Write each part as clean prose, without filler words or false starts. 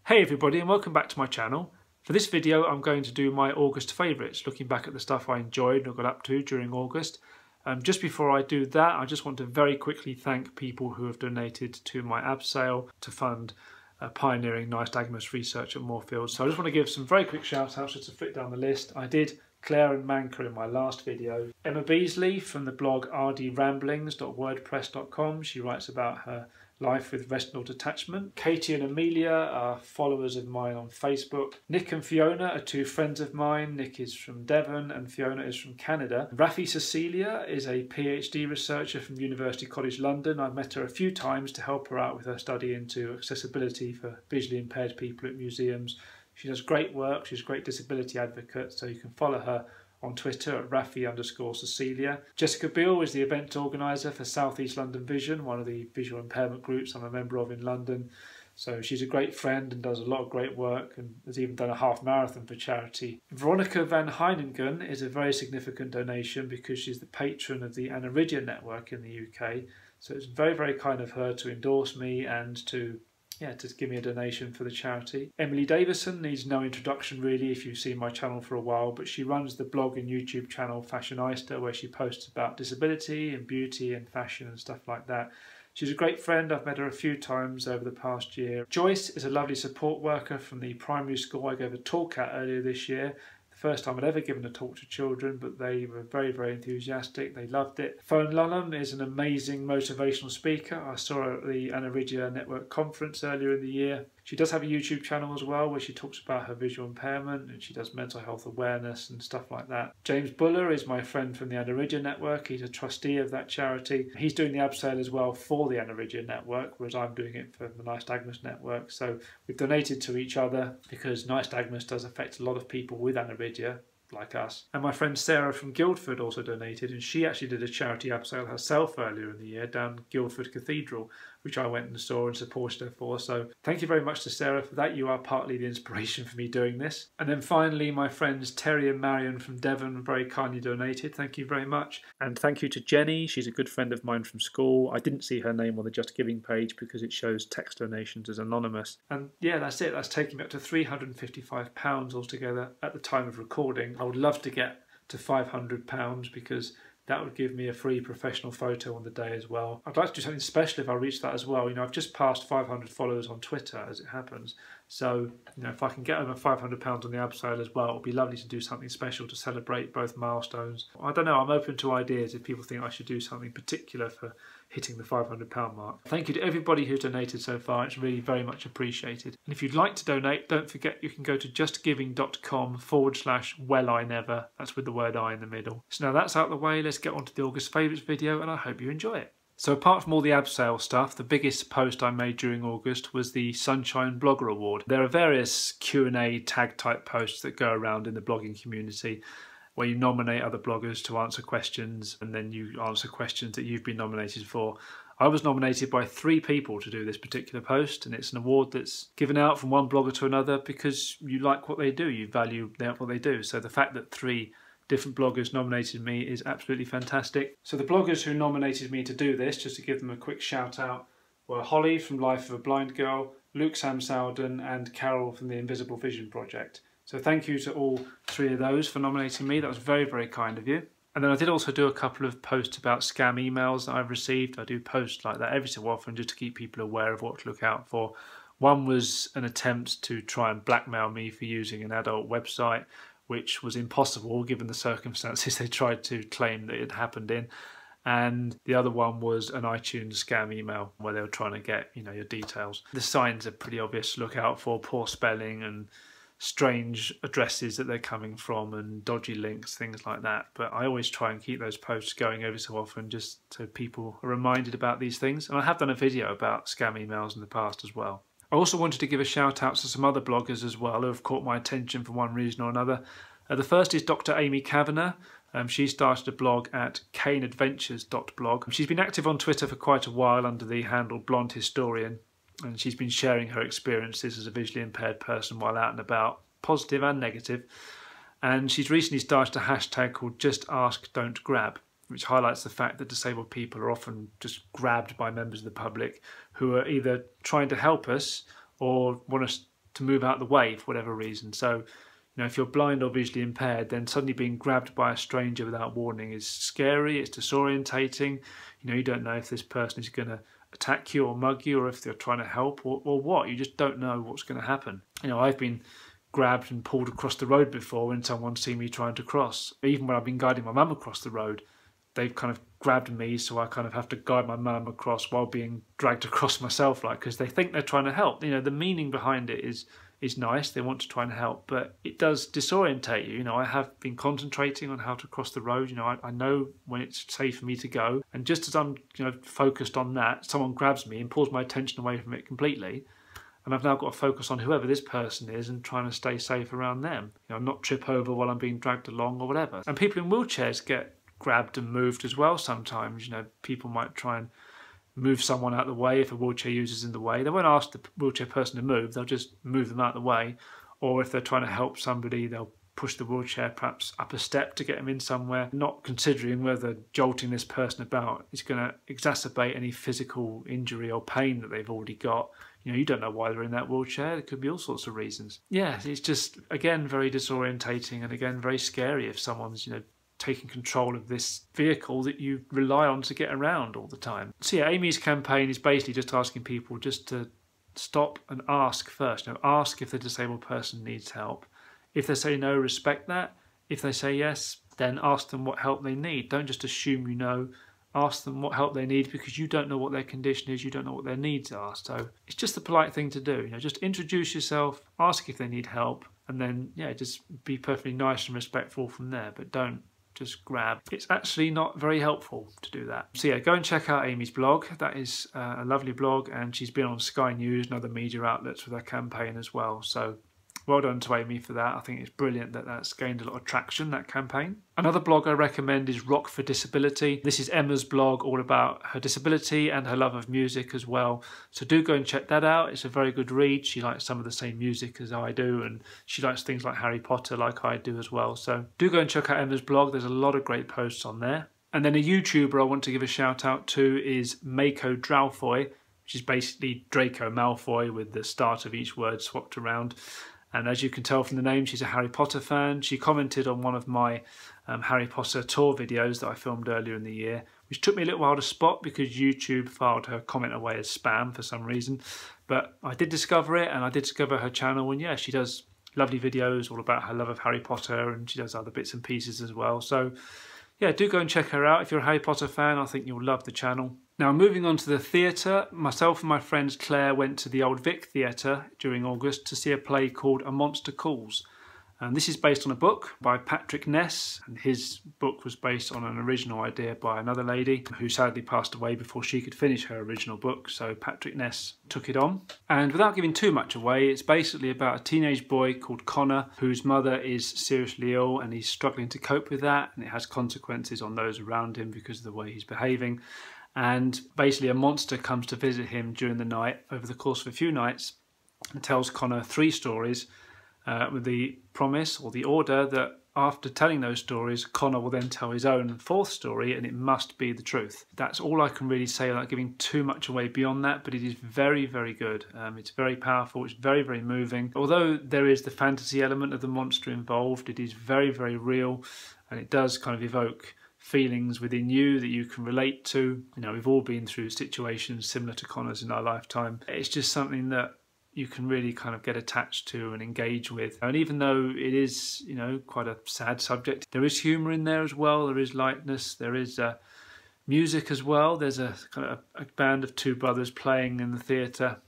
Hey everybody and welcome back to my channel. For this video I'm going to do my August favourites, looking back at the stuff I enjoyed and got up to during August. Just before I do that, I just want to very quickly thank people who have donated to my Abseil to fund pioneering nystagmus research at Moorfields. So I just want to give some very quick shout outs just to flick down the list. I did Claire and Manka in my last video. Emma Beasley from the blog rdramblings.wordpress.com. She writes about her life with retinal detachment. Katie and Amelia are followers of mine on Facebook. Nick and Fiona are two friends of mine. Nick is from Devon and Fiona is from Canada. Raffi Cecilia is a PhD researcher from University College London. I've met her a few times to help her out with her study into accessibility for visually impaired people at museums. She does great work. She's a great disability advocate, so you can follow her on Twitter at Raffi_Cecilia. Jessica Beale is the event organiser for South East London Vision, one of the visual impairment groups I'm a member of in London. So she's a great friend and does a lot of great work and has even done a half marathon for charity. Veronica van Heiningen is a very significant donation because she's the patron of the Anaridia network in the UK. So it's very, very kind of her to endorse me and to give me a donation for the charity. Emily Davison needs no introduction really if you've seen my channel for a while, but she runs the blog and YouTube channel Fashionista, where she posts about disability and beauty and fashion and stuff like that. She's a great friend. I've met her a few times over the past year. Joyce is a lovely support worker from the primary school I gave a talk at earlier this year. First time I'd ever given a talk to children, but they were very, very enthusiastic. They loved it. Fone Lunham is an amazing motivational speaker. I saw her at the Anaridia Network conference earlier in the year. She does have a YouTube channel as well where she talks about her visual impairment and she does mental health awareness and stuff like that. James Buller is my friend from the Anaridia Network. He's a trustee of that charity. He's doing the Abseil as well for the Anaridia Network, whereas I'm doing it for the Nystagmus Network. So we've donated to each other because nystagmus does affect a lot of people with Anaridia, like us. And my friend Sarah from Guildford also donated, and she actually did a charity Abseil herself earlier in the year down Guildford Cathedral, which I went and saw and supported her for. So thank you very much to Sarah for that. You are partly the inspiration for me doing this. And then finally, my friends Terry and Marion from Devon very kindly donated. Thank you very much. And thank you to Jenny. She's a good friend of mine from school. I didn't see her name on the Just Giving page because it shows text donations as anonymous. And yeah, that's it. That's taking me up to £355 altogether at the time of recording. I would love to get to £500 because that would give me a free professional photo on the day as well. I'd like to do something special if I reach that as well. You know, I've just passed 500 followers on Twitter as it happens. So, you know, if I can get over £500 on the Abseil as well, it would be lovely to do something special to celebrate both milestones. I don't know, I'm open to ideas if people think I should do something particular for hitting the £500 mark. Thank you to everybody who's donated so far. It's really very much appreciated. And if you'd like to donate, don't forget you can go to justgiving.com/wellinever. That's with the word I in the middle. So now that's out of the way, let's get on to the August favourites video and I hope you enjoy it. So apart from all the Abseil stuff, the biggest post I made during August was the Sunshine Blogger Award. There are various Q&A tag type posts that go around in the blogging community where you nominate other bloggers to answer questions and then you answer questions that you've been nominated for. I was nominated by 3 people to do this particular post, and it's an award that's given out from one blogger to another because you like what they do, you value what they do. So the fact that 3 different bloggers nominated me is absolutely fantastic. So the bloggers who nominated me to do this, just to give them a quick shout out, were Holly from Life of a Blind Girl, Luke Sam Sowden and Carol from the Invisible Vision Project. So thank you to all 3 of those for nominating me. That was very, very kind of you. And then I did also do a couple of posts about scam emails that I've received. I do posts like that every so often just to keep people aware of what to look out for. One was an attempt to try and blackmail me for using an adult website, which was impossible given the circumstances they tried to claim that it happened in. And the other one was an iTunes scam email where they were trying to get, you know, your details. The signs are pretty obvious to look out for: poor spelling and strange addresses that they're coming from and dodgy links, things like that. But I always try and keep those posts going every so often just so people are reminded about these things. And I have done a video about scam emails in the past as well. I also wanted to give a shout out to some other bloggers as well who have caught my attention for one reason or another. The first is Dr. Amy Kavanagh. She started a blog at caneadventures.blog. She's been active on Twitter for quite a while under the handle Blonde Historian, and she's been sharing her experiences as a visually impaired person while out and about, positive and negative. And she's recently started a hashtag called Just Ask Don't Grab, which highlights the fact that disabled people are often just grabbed by members of the public who are either trying to help us or want us to move out of the way for whatever reason. So, you know, if you're blind or visually impaired, then suddenly being grabbed by a stranger without warning is scary, it's disorientating. You know, you don't know if this person is going to attack you or mug you, or if they're trying to help, or what. You just don't know what's going to happen. You know, I've been grabbed and pulled across the road before when someone's seen me trying to cross. Even when I've been guiding my mum across the road, they've kind of grabbed me, so I kind of have to guide my mum across while being dragged across myself, like, because they think they're trying to help. You know, the meaning behind it is nice. They want to try and help, but it does disorientate you. You know, I have been concentrating on how to cross the road. You know, I know when it's safe for me to go, and just as I'm, you know, focused on that, someone grabs me and pulls my attention away from it completely. And I've now got to focus on whoever this person is and trying to stay safe around them. You know, not trip over while I'm being dragged along or whatever. And people in wheelchairs get grabbed and moved as well sometimes. You know, people might try and move someone out of the way if a wheelchair user's in the way. They won't ask the wheelchair person to move, they'll just move them out of the way. Or if they're trying to help somebody, they'll push the wheelchair perhaps up a step to get them in somewhere, not considering whether jolting this person about is going to exacerbate any physical injury or pain that they've already got. You know, you don't know why they're in that wheelchair. There could be all sorts of reasons. Yeah, it's just, again, very disorientating, and again, very scary if someone's, you know, taking control of this vehicle that you rely on to get around all the time. So yeah, Amy's campaign is basically just asking people just to stop and ask first. You know, ask if the disabled person needs help. If they say no, respect that. If they say yes, then ask them what help they need. Don't just assume you know. Ask them what help they need, because you don't know what their condition is, you don't know what their needs are. So it's just the polite thing to do. You know, just introduce yourself, ask if they need help, and then, yeah, just be perfectly nice and respectful from there, but don't just grab. It's actually not very helpful to do that. So yeah, go and check out Amy's blog. That is a lovely blog, and she's been on Sky News and other media outlets with her campaign as well. So well done to Amy for that. I think it's brilliant that that's gained a lot of traction, that campaign. Another blog I recommend is Rock for Disability. This is Emma's blog, all about her disability and her love of music as well. So do go and check that out. It's a very good read. She likes some of the same music as I do, and she likes things like Harry Potter like I do as well. So do go and check out Emma's blog. There's a lot of great posts on there. And then a YouTuber I want to give a shout out to is Mako Dralfoy, which is basically Draco Malfoy with the start of each word swapped around. And as you can tell from the name, she's a Harry Potter fan. She commented on one of my Harry Potter tour videos that I filmed earlier in the year, which took me a little while to spot because YouTube filed her comment away as spam for some reason. But I did discover it, and I did discover her channel, and yeah, she does lovely videos all about her love of Harry Potter, and she does other bits and pieces as well. So yeah, do go and check her out. If you're a Harry Potter fan, I think you'll love the channel. Now, moving on to the theatre, myself and my friend Claire went to the Old Vic Theatre during August to see a play called A Monster Calls. And this is based on a book by Patrick Ness, and his book was based on an original idea by another lady who sadly passed away before she could finish her original book, so Patrick Ness took it on. And without giving too much away, it's basically about a teenage boy called Connor whose mother is seriously ill, and he's struggling to cope with that, and it has consequences on those around him because of the way he's behaving. And basically a monster comes to visit him during the night over the course of a few nights and tells Connor 3 stories with the promise or the order that after telling those stories, Connor will then tell his own 4th story, and it must be the truth. That's all I can really say without giving too much away beyond that, but it is very, very good. It's very powerful, it's very, very moving. Although there is the fantasy element of the monster involved, it is very, very real, and it does kind of evoke feelings within you that you can relate to. You know, we've all been through situations similar to Connor's in our lifetime. It's just something that you can really kind of get attached to and engage with. And even though it is, you know, quite a sad subject, there is humour in there as well. There is lightness. There is music as well. There's a kind of a band of 2 brothers playing in the theatre,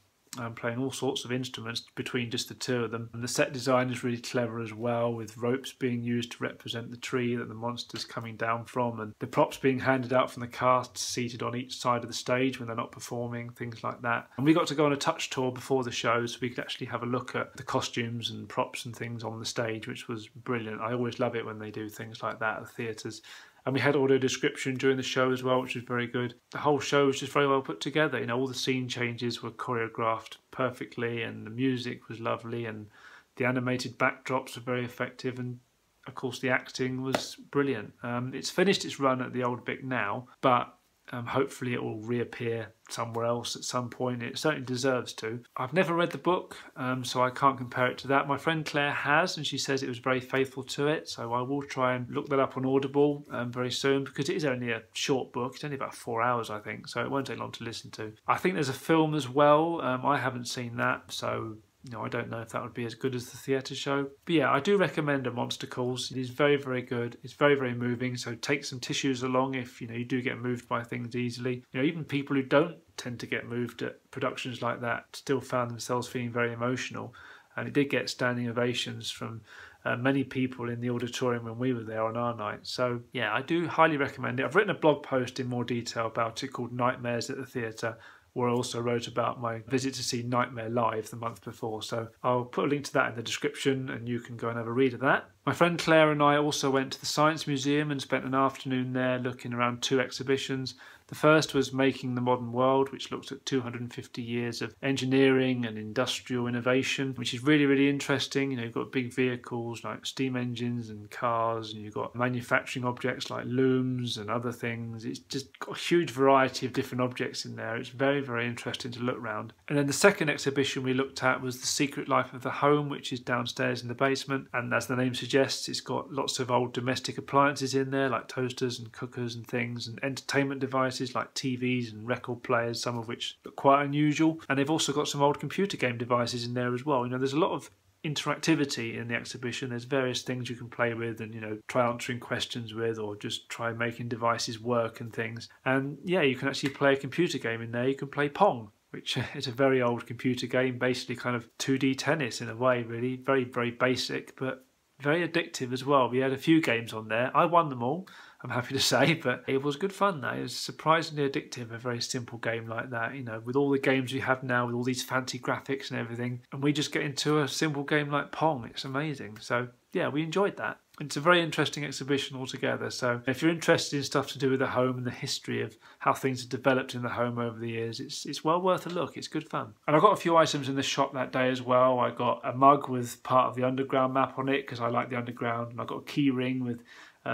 playing all sorts of instruments between just the 2 of them. And the set design is really clever as well, with ropes being used to represent the tree that the monster's coming down from, and the props being handed out from the cast seated on each side of the stage when they're not performing, things like that. And we got to go on a touch tour before the show, so we could actually have a look at the costumes and props and things on the stage, which was brilliant. I always love it when they do things like that at the theatres. And we had audio description during the show as well, which was very good. The whole show was just very well put together. You know, all the scene changes were choreographed perfectly, and the music was lovely, and the animated backdrops were very effective, and of course the acting was brilliant. It's finished its run at the Old Vic now, but Hopefully it will reappear somewhere else at some point. It certainly deserves to. I've never read the book, so I can't compare it to that. My friend Claire has, and she says it was very faithful to it, so I will try and look that up on Audible very soon, because it is only a short book. It's only about 4 hours, I think, so it won't take long to listen to. I think there's a film as well. I haven't seen that, so I don't know if that would be as good as the theatre show. But yeah, I do recommend A Monster Calls. It is very, very good. It's very, very moving. So take some tissues along if you do get moved by things easily. Even people who don't tend to get moved at productions like that still found themselves feeling very emotional. And it did get standing ovations from many people in the auditorium when we were there on our night. So yeah, I do highly recommend it. I've written a blog post in more detail about it called Nightmares at the Theatre, where I also wrote about my visit to see Nightmare live the month before. So I'll put a link to that in the description and you can go and have a read of that. My friend Claire and I also went to the Science Museum and spent an afternoon there looking around 2 exhibitions. The first was Making the Modern World, which looked at 250 years of engineering and industrial innovation, which is really, really interesting. You've got big vehicles like steam engines and cars, and you've got manufacturing objects like looms and other things. It's just got a huge variety of different objects in there. It's very, very interesting to look around. And then the second exhibition we looked at was The Secret Life of the Home, which is downstairs in the basement. And as the name suggests, it's got lots of old domestic appliances in there, like toasters and cookers and things, and entertainment devices like TVs and record players, some of which look quite unusual. And they've also got some old computer game devices in there as well. There's a lot of interactivity in the exhibition. There's various things you can play with and try answering questions with, or just try making devices work and things. And yeah, you can actually play a computer game in there. You can play Pong, which is a very old computer game, basically kind of 2D tennis in a way, really. Very, very basic, but very addictive as well. We had a few games on there. I won them all, I'm happy to say, but it was good fun though. It was surprisingly addictive, a very simple game like that, with all the games we have now, with all these fancy graphics and everything, and we just get into a simple game like Pong. It's amazing. So yeah, we enjoyed that. It's a very interesting exhibition altogether. So if you're interested in stuff to do with the home and the history of how things have developed in the home over the years, it's well worth a look. It's good fun. And I got a few items in the shop that day as well. I got a mug with part of the Underground map on it because I like the Underground, and I got a key ring with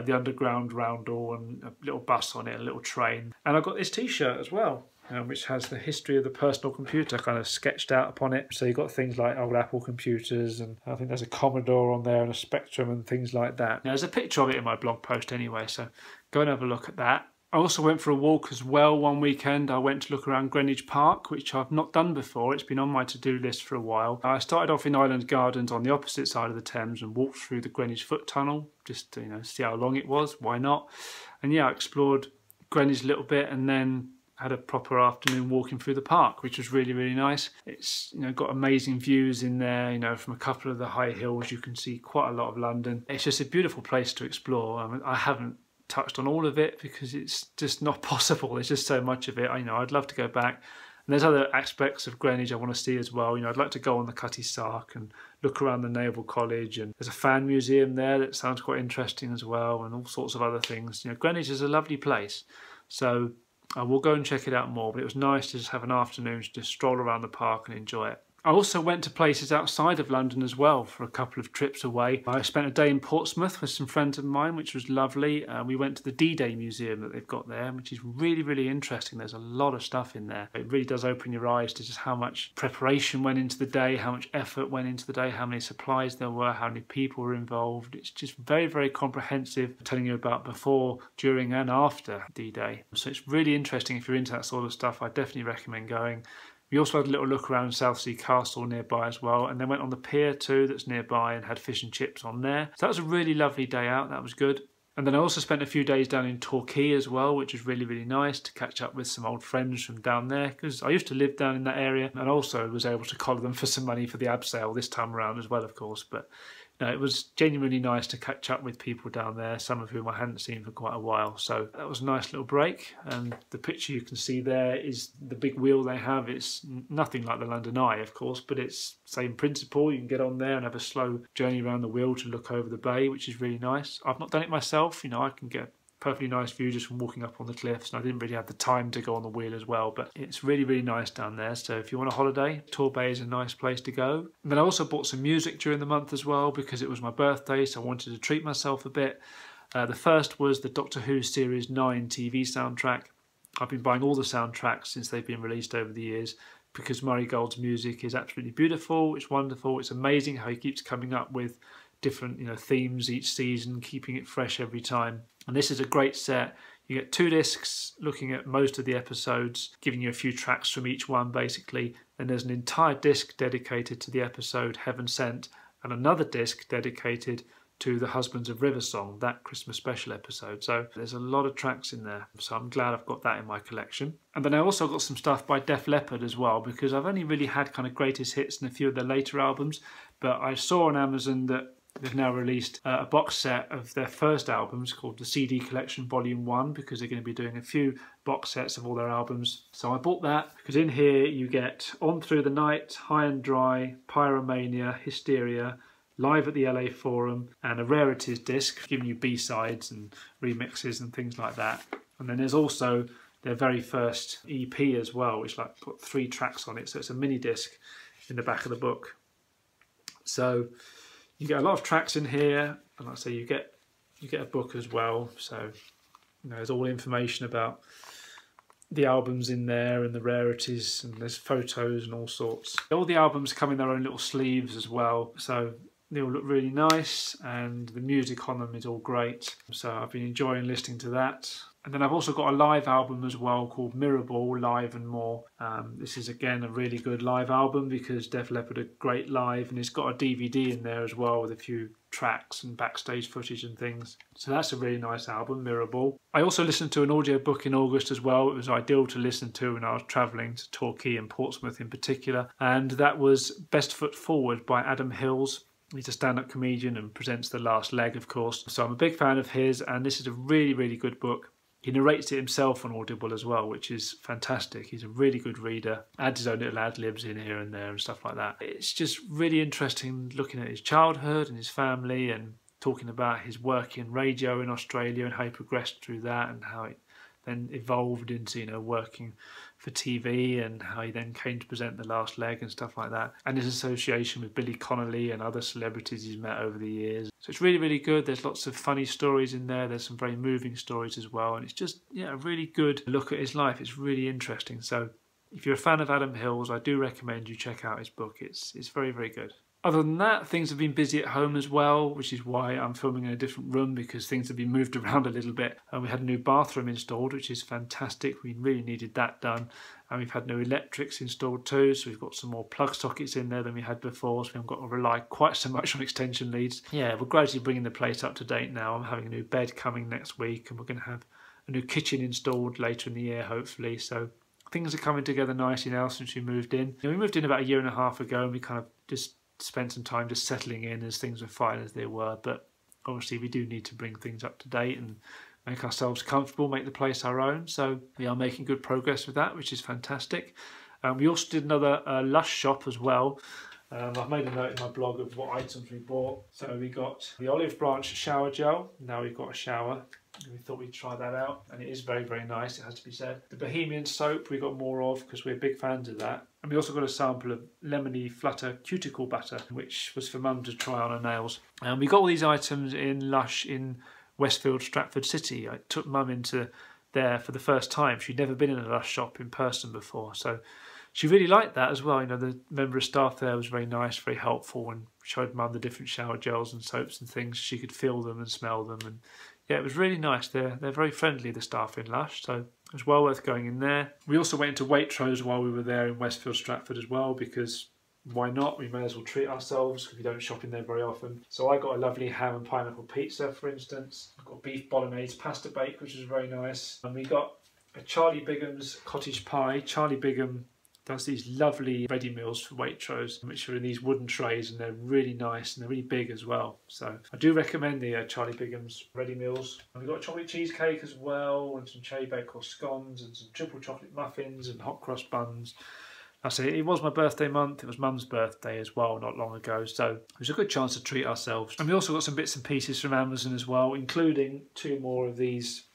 the Underground roundel and a little bus on it, a little train. And I got this t-shirt as well, which has the history of the personal computer kind of sketched out upon it. So you've got things like old Apple computers, and I think there's a Commodore on there and a Spectrum and things like that. Now, there's a picture of it in my blog post anyway, so go and have a look at that. I also went for a walk as well one weekend. I went to look around Greenwich Park, which I've not done before. It's been on my to-do list for a while. I started off in Island Gardens on the opposite side of the Thames and walked through the Greenwich Foot Tunnel just to see how long it was. Why not? And yeah, I explored Greenwich a little bit and then had a proper afternoon walking through the park, which was really, really nice. It's got amazing views in there. From a couple of the high hills you can see quite a lot of London. It's just a beautiful place to explore. I haven't touched on all of it because it's just not possible. There's just so much of it. I'd love to go back. And there's other aspects of Greenwich I want to see as well. I'd like to go on the Cutty Sark and look around the Naval College, and there's a fan museum there that sounds quite interesting as well, and all sorts of other things. Greenwich is a lovely place, so I will go and check it out more. But it was nice to just have an afternoon to just stroll around the park and enjoy it. I also went to places outside of London as well for a couple of trips away. I spent a day in Portsmouth with some friends of mine, which was lovely. We went to the D-Day Museum that they've got there, which is really, really interesting. There's a lot of stuff in there. It really does open your eyes to just how much preparation went into the day, how much effort went into the day, how many supplies there were, how many people were involved. It's just very, very comprehensive, telling you about before, during and after D-Day. So it's really interesting if you're into that sort of stuff. I definitely recommend going. We also had a little look around Southsea Castle nearby as well, and then went on the pier too that's nearby and had fish and chips on there. So that was a really lovely day out, that was good. And then I also spent a few days down in Torquay as well, which was really, really nice to catch up with some old friends from down there, because I used to live down in that area, and also was able to collar them for some money for the Abseil this time around as well, of course. But it was genuinely nice to catch up with people down there, some of whom I hadn't seen for quite a while. So that was a nice little break. And the picture you can see there is the big wheel they have. It's nothing like the London Eye, of course, but it's same principle. You can get on there and have a slow journey around the wheel to look over the bay, which is really nice. I've not done it myself. I can get perfectly nice view just from walking up on the cliffs, and I didn't really have the time to go on the wheel as well, but it's really, really nice down there. So if you want a holiday, Torquay is a nice place to go. And then I also bought some music during the month as well, because it was my birthday, so I wanted to treat myself a bit. The first was the Doctor Who Series 9 TV soundtrack. I've been buying all the soundtracks since they've been released over the years, because Murray Gold's music is absolutely beautiful, it's wonderful, it's amazing how he keeps coming up with different themes each season, keeping it fresh every time. And this is a great set. You get 2 discs looking at most of the episodes, giving you a few tracks from each one basically. Then there's an entire disc dedicated to the episode Heaven Sent, and another disc dedicated to the Husbands of River Song, that Christmas special episode. So there's a lot of tracks in there, so I'm glad I've got that in my collection. And then I also got some stuff by Def Leppard as well, because I've only really had kind of greatest hits and a few of their later albums, but I saw on Amazon that they've now released a box set of their first albums called the CD Collection Volume 1, because they're going to be doing a few box sets of all their albums. So I bought that because in here you get On Through the Night, High and Dry, Pyromania, Hysteria, Live at the LA Forum, and a Rarities disc giving you B-sides and remixes and things like that. And then there's also their very first EP as well, which like got 3 tracks on it, so it's a mini disc in the back of the book. So you get a lot of tracks in here, and like I say, you get a book as well. So there's all information about the albums in there and the rarities, and there's photos and all sorts. All the albums come in their own little sleeves as well, so they all look really nice, and the music on them is all great. So I've been enjoying listening to that. And then I've also got a live album as well called Mirrorball Live and More. This is again a really good live album because Def Leppard are great live, and it's got a DVD in there as well with a few tracks and backstage footage and things. So that's a really nice album, Mirrorball. I also listened to an audiobook in August as well. It was ideal to listen to when I was travelling to Torquay and Portsmouth in particular. And that was Best Foot Forward by Adam Hills. He's a stand-up comedian and presents The Last Leg, of course. So I'm a big fan of his, and this is a really, really good book. He narrates it himself on Audible as well, which is fantastic. He's a really good reader, adds his own little ad-libs in here and there and stuff like that. It's just really interesting looking at his childhood and his family, and talking about his work in radio in Australia and how he progressed through that, and how it then evolved into working for TV, and how he then came to present The Last Leg and stuff like that, and his association with Billy Connolly and other celebrities he's met over the years. So it's really, really good. There's lots of funny stories in there. There's some very moving stories as well, and it's just a really good look at his life. It's really interesting. So if you're a fan of Adam Hills, I do recommend you check out his book. It's very, very good. Other than that, things have been busy at home as well, which is why I'm filming in a different room, because things have been moved around a little bit. And we had a new bathroom installed, which is fantastic. We really needed that done. And we've had new electrics installed too, so we've got some more plug sockets in there than we had before, so we haven't got to rely quite so much on extension leads. Yeah, we're gradually bringing the place up to date now. I'm having a new bed coming next week, and we're going to have a new kitchen installed later in the year, hopefully. So things are coming together nicely now since we moved in. We moved in about a year and a half ago, and we kind of just spent some time just settling in as things were fine as they were, but obviously we do need to bring things up to date and make ourselves comfortable, make the place our own. So we are making good progress with that, which is fantastic. We also did another Lush shop as well. I've made a note in my blog of what items we bought. So we got the olive branch shower gel. Now we've got a shower. We thought we'd try that out, and it is very, very nice, it has to be said. The Bohemian soap we got more of because we're big fans of that. And we also got a sample of lemony flutter cuticle butter, which was for Mum to try on her nails. And we got all these items in Lush in Westfield, Stratford City. I took Mum into there for the first time. She'd never been in a Lush shop in person before, so she really liked that as well. The member of staff there was very nice, very helpful, and showed Mum the different shower gels and soaps and things. She could feel them and smell them, and yeah, it was really nice. They're very friendly, the staff in Lush, so it was well worth going in there. We also went into Waitrose while we were there in Westfield Stratford as well, because why not? We may as well treat ourselves because we don't shop in there very often. So I got a lovely ham and pineapple pizza, for instance. I got beef bolognese pasta bake, which was very nice. And we got a Charlie Bigham's cottage pie. Charlie Bigham does these lovely ready meals for Waitrose, which are in these wooden trays, and they're really nice and they're really big as well. So I do recommend the Charlie Bigham's ready meals. And we got a chocolate cheesecake as well, and some cherry bake or scones, and some triple chocolate muffins and hot cross buns. I say it was my birthday month. It was Mum's birthday as well, not long ago, so it was a good chance to treat ourselves. And we also got some bits and pieces from Amazon as well, including 2 more of these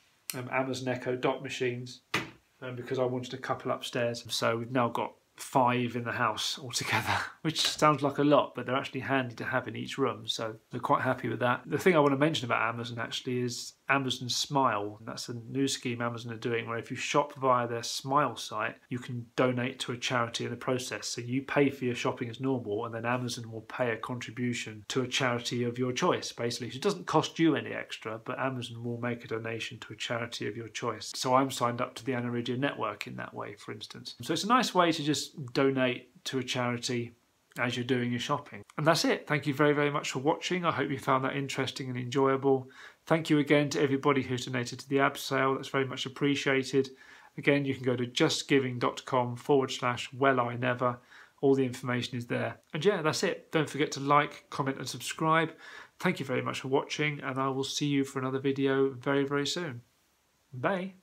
Amazon Echo dot machines. Because I wanted a couple upstairs. So we've now got 5 in the house altogether, which sounds like a lot, but they're actually handy to have in each room. So we're quite happy with that. The thing I want to mention about Amazon actually is Amazon Smile. That's a new scheme Amazon are doing where if you shop via their Smile site, you can donate to a charity in the process. So you pay for your shopping as normal, and then Amazon will pay a contribution to a charity of your choice, basically. So it doesn't cost you any extra, but Amazon will make a donation to a charity of your choice. So I'm signed up to the Anna Iridia Network in that way, for instance. So it's a nice way to just donate to a charity as you're doing your shopping. And that's it. Thank you very, very much for watching. I hope you found that interesting and enjoyable. Thank you again to everybody who's donated to the Abseil. That's very much appreciated. Again, you can go to justgiving.com/wellinever. All the information is there. And yeah, that's it. Don't forget to like, comment and subscribe. Thank you very much for watching, and I will see you for another video very, very soon. Bye.